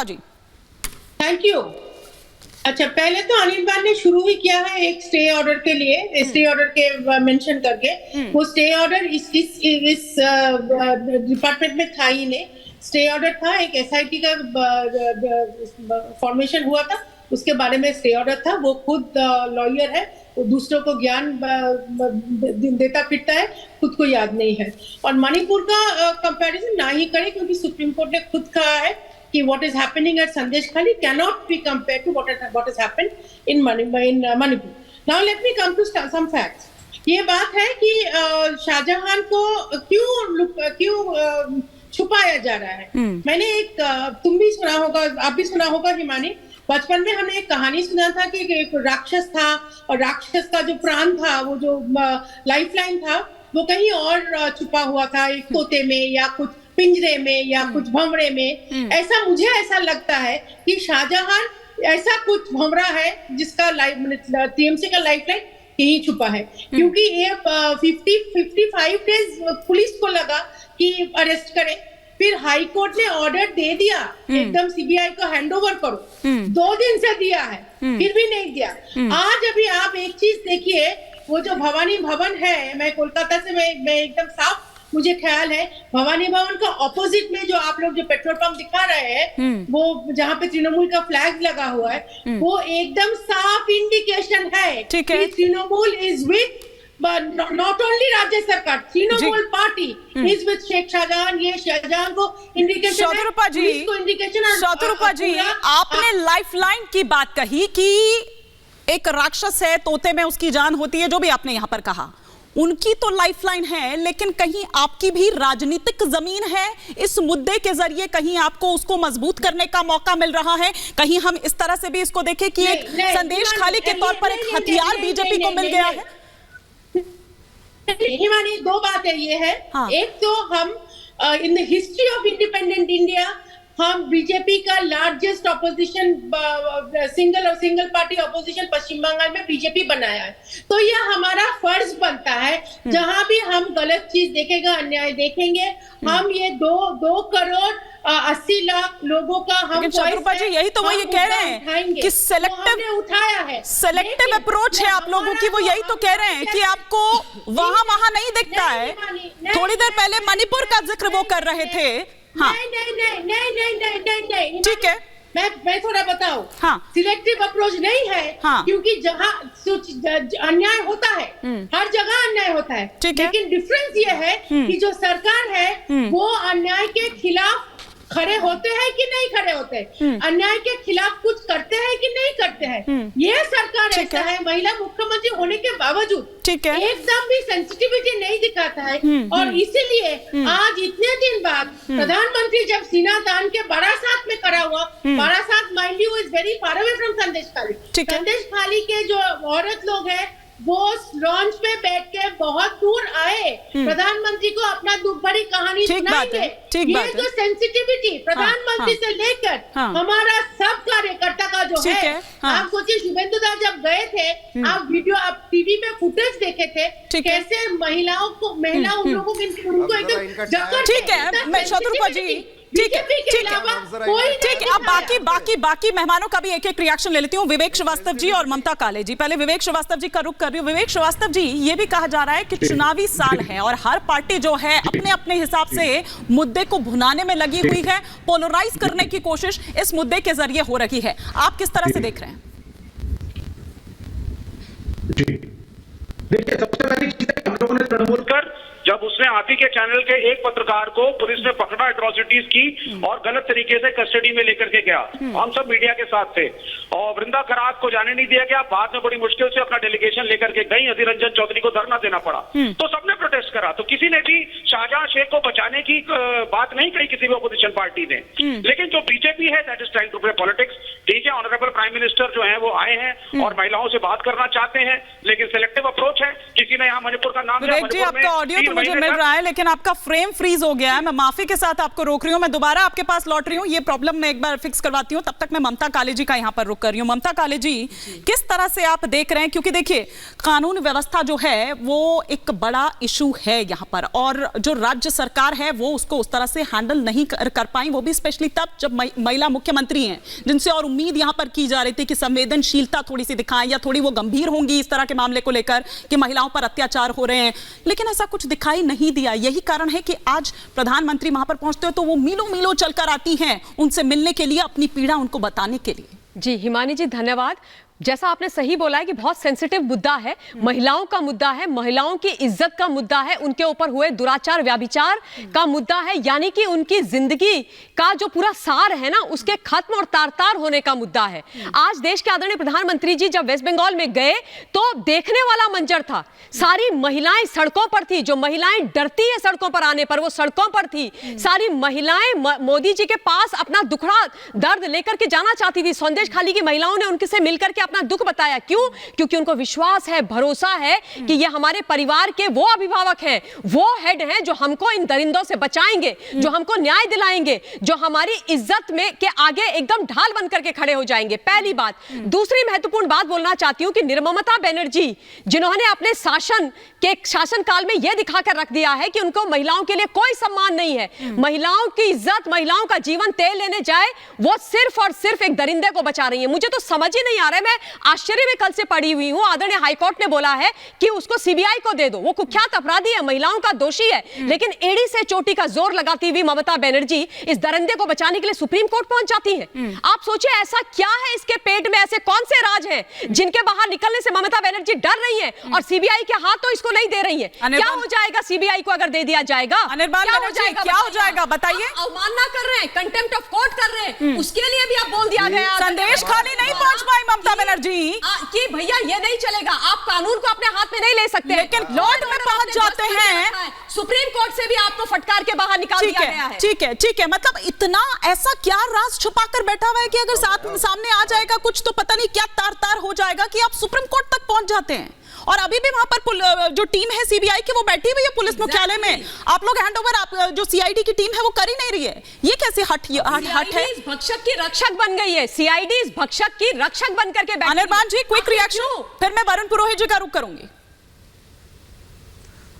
Shatarupa ji. Thank you. अच्छा, पहले तो अनिर्बान ने शुरू ही किया है एक स्टे ऑर्डर के लिए, स्टे ऑर्डर के मेंशन करके। वो स्टे ऑर्डर इस डिपार्टमेंट में था ही नहीं। स्टे ऑर्डर था, एक एसआईटी का फॉर्मेशन हुआ था, उसके बारे में स्टे ऑर्डर था। वो खुद लॉयर है, वो दूसरों को ज्ञान देता फिरता है, खुद को याद नहीं है। और मणिपुर का कंपैरिजन ना ही करे, क्योंकि सुप्रीम कोर्ट ने खुद कहा है कि what is happening at Sandesh Khali cannot be compared to what has happened in Manipur. Now let me come to some facts. ये बात है कि शाहजहां को क्यों छुपाया जा रहा है। मैंने तुम भी सुना होगा, आप भी सुना होगा हिमानी, बचपन में हमने एक कहानी सुना था कि एक राक्षस था, और राक्षस का जो प्राण था, वो जो लाइफलाइन था, वो कहीं और छुपा हुआ था, एक तोते में या कुछ पिंजरे में या कुछ भंवरे में। मुझे ऐसा लगता है कि शाहजहां ऐसा कुछ भंवरा है जिसका टीएमसी का लाइफलाइन यही छुपा है। क्योंकि ये 55 डेज पुलिस को लगा कि अरेस्ट करे, फिर हाई कोर्ट ने ऑर्डर दे दिया एकदम सीबीआई को हैंड ओवर करो, 2 दिन से दिया है, फिर भी नहीं दिया। आज अभी आप एक चीज देखिए, वो जो भवानी भवन है, मैं कोलकाता से मैं एकदम साफ मुझे ख्याल है, भवानी भवन का ऑपोजिट में जो आप लोग जो पेट्रोल पंप दिखा रहे हैं, वो जहाँ पे तृणमूल का फ्लैग लगा हुआ है, वो एकदम साफ इंडिकेशन है कि Trinamool is with not only राज्य सरकार, Trinamool party is with Sheikh Shahjahan. ये शाहजहां को इंडिकेशन है, शतरूपा जी, शतरूपा जी, आपने लाइफलाइन की बात कही कि एक राक्षस है, तोते में उसकी जान होती है, जो भी आपने यहाँ पर कहा, उनकी तो लाइफलाइन है, लेकिन कहीं आपकी भी राजनीतिक जमीन है। इस मुद्दे के जरिए कहीं आपको उसको मजबूत करने का मौका मिल रहा है। कहीं हम इस तरह से भी इसको देखें कि एक संदेश खाली के तौर पर एक हथियार बीजेपी को मिल गया है। हिमानी, 2 बातें ये है। एक तो हम in the history of independent India हम बीजेपी का largest opposition single party opposition Paschim Bengal में बीजेपी बनाया है। तो यह हमारा फर्ज बनता है, जहां भी हम गलत चीज देखेगा, अन्याय देखेंगे, हम ये 2 करोड़ 80 लाख लोगों का हम शतरूपा जी, यही तो वो ये कह रहे हैं कि उठाया है, सेलेक्टिव अप्रोच है आप लोगों की। वो यही तो कह रहे हैं कि आपको वहां नहीं दिखता है। थोड़ी देर पहले मणिपुर का जिक्र वो कर रहे थे। नहीं, ठीक है, मैं थोड़ा बताऊं। सिलेक्टिव अप्रोच नहीं है, क्योंकि जहां अन्याय होता है, हर जगह अन्याय होता है, लेकिन डिफरेंस ये है कि जो सरकार है वो अन्याय के खिलाफ खड़े होते हैं कि नहीं खड़े होते, अन्याय के खिलाफ कुछ करते हैं कि नहीं करते हैं। ये सरकार ऐसा है, महिला मुख्यमंत्री होने के बावजूद एकदम भी सेंसिटिविटी नहीं दिखाता है। और इसीलिए आज इतने दिन बाद प्रधानमंत्री जब सीना तान के बारासात में खड़ा हुआ, Barasat mind you is very far away from संदेश खाली। संदेश खाली के जो औरत लोग हैं, वो लॉन्च पे बैठ के बहुत दूर आए, प्रधानमंत्री को अपना दुख भरी कहानी सुनाएंगे। ये जो सेंसिटिविटी प्रधानमंत्री से लेकर हमारा सब कार्यकर्ता का जो है, आप सोचिए शुभेंदु दास जब गए थे, आप वीडियो, आप टीवी में फुटेज देखे थे, कैसे महिला उन लोगों को एकदम। ठीक है, मैं शतरूपा जी, ठीक है, अब बाकी मेहमानों का भी एक रिएक्शन ले लेती हूँ। विवेक श्रीवास्तव जी और ममता काले जी। पहले विवेक श्रीवास्तव जी का रुख कर रही हूँ। विवेक श्रीवास्तव जी, ये भी कहा जा रहा है कि चुनावी साल है और हर पार्टी जो है अपने अपने हिसाब से मुद्दे को भुनाने में लगी हुई है, पोलराइज करने की कोशिश इस मुद्दे के जरिए हो रही है। आप किस तरह से देख रहे हैं? देखिए, सबसे पहली चीज हम लोगों ने तृणमूल कर, जब उसने आप ही के चैनल के एक पत्रकार को पुलिस ने पकड़ा, एट्रोसिटीज की और गलत तरीके से कस्टडी में लेकर के गया, हम सब मीडिया के साथ थे, और वृंदा करात को जाने नहीं दिया गया। बाद में बड़ी मुश्किल से अपना डेलीगेशन लेकर के गई, अधीर रंजन चौधरी को धरना देना पड़ा, तो सबने प्रोटेस्ट करा। तो किसी ने भी शाहजहां शेख को बचाने की बात नहीं कही किसी भी अपोजिशन पार्टी ने। लेकिन जो बीजेपी है, that is trying to play politics. ठीक है, ऑनरेबल प्राइम मिनिस्टर जो है वो आए हैं और महिलाओं से बात करना चाहते हैं, लेकिन सिलेक्टिव अप्रोच है। किसी ने यहाँ मणिपुर का नाम लिया, आपका ऑडियो तो मुझे मिल रहा है, लेकिन आपका फ्रेम फ्रीज हो गया है। मैं माफी के साथ आपको रोक रही हूँ, मैं दोबारा आपके पास लौट रही हूँ। ये प्रॉब्लम मैं एक बार फिक्स करवाती हूँ, तब तक मैं ममता काले जी का यहाँ पर रुक कर रही हूँ। ममता काले जी, किस तरह से आप देख रहे हैं, क्योंकि देखिए कानून व्यवस्था जो है वो एक बड़ा इशू है यहाँ पर, और जो राज्य सरकार है वो उसको उस तरह से हैंडल नहीं कर पाई, वो भी स्पेशली तब जब महिला मुख्यमंत्री हैं, जिनसे और उम्मीद यहाँ पर की जा रही थी कि संवेदनशीलता थोड़ी सी दिखाएं या थोड़ी वो गंभीर होंगी इस तरह के मामले को लेकर कि महिलाओं पर अत्याचार हो रहे हैं, लेकिन ऐसा कुछ दिखाई नहीं दिया। यही कारण है कि आज प्रधानमंत्री वहां पर पहुंचते हो तो वो मीलों मीलों चलकर आती हैं उनसे मिलने के लिए, अपनी पीड़ा उनको बताने के लिए। जी हिमानी जी धन्यवाद। जैसा आपने सही बोला है कि बहुत सेंसिटिव मुद्दा है, महिलाओं का मुद्दा है, महिलाओं की इज्जत का मुद्दा है, उनके ऊपर हुए दुराचार व्याभिचार का मुद्दा है, यानी कि उनकी जिंदगी का जो पूरा सार है ना उसके खत्म और तार-तार होने का मुद्दा है। आज देश के आदरणीय प्रधानमंत्री जी जब वेस्ट बंगाल में गए तो देखने वाला मंजर था, सारी महिलाएं सड़कों पर थी, जो महिलाएं डरती है सड़कों पर आने पर वो सड़कों पर थी, सारी महिलाएं मोदी जी के पास अपना दुखड़ा दर्द लेकर के जाना चाहती थी। संदेश खाली की महिलाओं ने उनसे मिलकर के अपना दुख बताया, क्यों? क्योंकि उनको विश्वास है, भरोसा है कि ये हमारे परिवार के वो अभिभावक हैं, वो हेड हैं जो हमको इन दरिंदों से बचाएंगे, जो हमको न्याय दिलाएंगे, जो हमारी इज्जत में के आगे एकदम ढाल बनकर के खड़े हो जाएंगे। पहली बात। दूसरी महत्वपूर्ण बात बोलना चाहती हूं कि निर्ममता बनर्जी जिन्होंने अपने शासन काल में यह दिखाकर रख दिया है कि उनको महिलाओं के लिए कोई सम्मान नहीं है, महिलाओं की इज्जत, महिलाओं का जीवन तेल लेने जाए, वो सिर्फ और सिर्फ एक दरिंदे को बचा रही है। मुझे तो समझ ही नहीं आ रहा है, मैं आश्चर्य में कल से पड़ी हुई हूं। आदरणीय हाईकोर्ट ने बोला है कि उसको सीबीआई को दे दो, वो कुख्यात अपराधी है, महिलाओं का दोषी है, लेकिन एड़ी से चोटी का जोर लगाती हुई ममता बनर्जी इस दरिंदे को बचाने के लिए सुप्रीम कोर्ट पहुंच जाती है। आप सोचिए ऐसा क्या है इसके पेट में, ऐसे कौन से राज हैं जिनके बाहर निकलने से ममता बनर्जी डर रही है और सीबीआई के हाथ तो इसको नहीं दे रही है। क्या हो जाएगा सीबीआई को अगर दे दिया जाएगा? क्या हो जाएगा बताइए? अवमानना कर रहे हैं, कंटेम्प्ट ऑफ कोर्ट कर रहे हैं, उसके लिए भी आप बोल दिया गया। संदेश खाली नहीं पहुंच पाई ममता बनर्जी कि भैया ये नहीं चलेगा, आप कानून को अपने हाथ में नहीं ले सकते, लेकिन लॉर्ड में पहुंच जाते हैं। सुप्रीम कोर्ट से भी आपको फटकार के बाहर निकाल दिया गया है। ठीक है, मतलब इतना ऐसा क्या राज छुपा कर बैठा हुआ है कि अगर सामने आ जाएगा कुछ तो पता नहीं क्या तार-तार हो जाएगा कि आप सुप्रीम कोर्ट तक पहुंच जाते हैं। और अभी भी वहां पर जो टीम है सीबीआई की वो बैठी हुई है पुलिस मुख्यालय में, आप लोग हैंडओवर, आप जो सीआईडी की टीम है वो कर ही नहीं रही है। ये कैसे हट है? भक्षक की रक्षक बन गई है, सीआईडी इस भक्षक की रक्षक बनकर के बैठी। अनिर्बान जी क्विक रिएक्शन, फिर मैं वरुण पुरोहित जी का रुख करूंगी।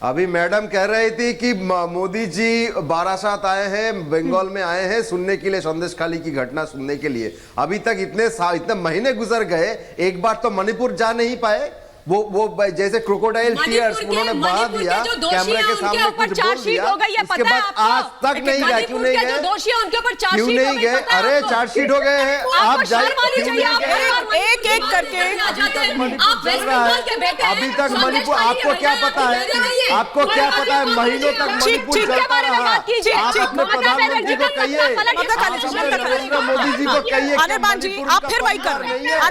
अभी मैडम कह रही थी कि मोदी जी बारासात आए हैं, बंगाल में आए हैं सुनने के लिए, संदेश खाली की घटना सुनने के लिए। अभी तक इतने महीने गुजर गए, एक बार तो मणिपुर जा नहीं पाए। वो जैसे क्रोकोडाइल टीयर्स उन्होंने बहा दिया, कैमरे के सामने कुछ बोल दिया, उसके बाद आज तक नहीं गए। क्यों नहीं गए? क्यों नहीं गए? अरे चार्जशीट हो गए हैं, आप एक एक करके अभी तक मणिपुर, आपको क्या पता है, आपको क्या पता है महीनों तक मणिपुर चलता रहा। आप अपने प्रधानमंत्री को कहिए, नरेंद्र मोदी जी को कहिए, अनिर्बान जी आप फिर वही कर रहे हैं।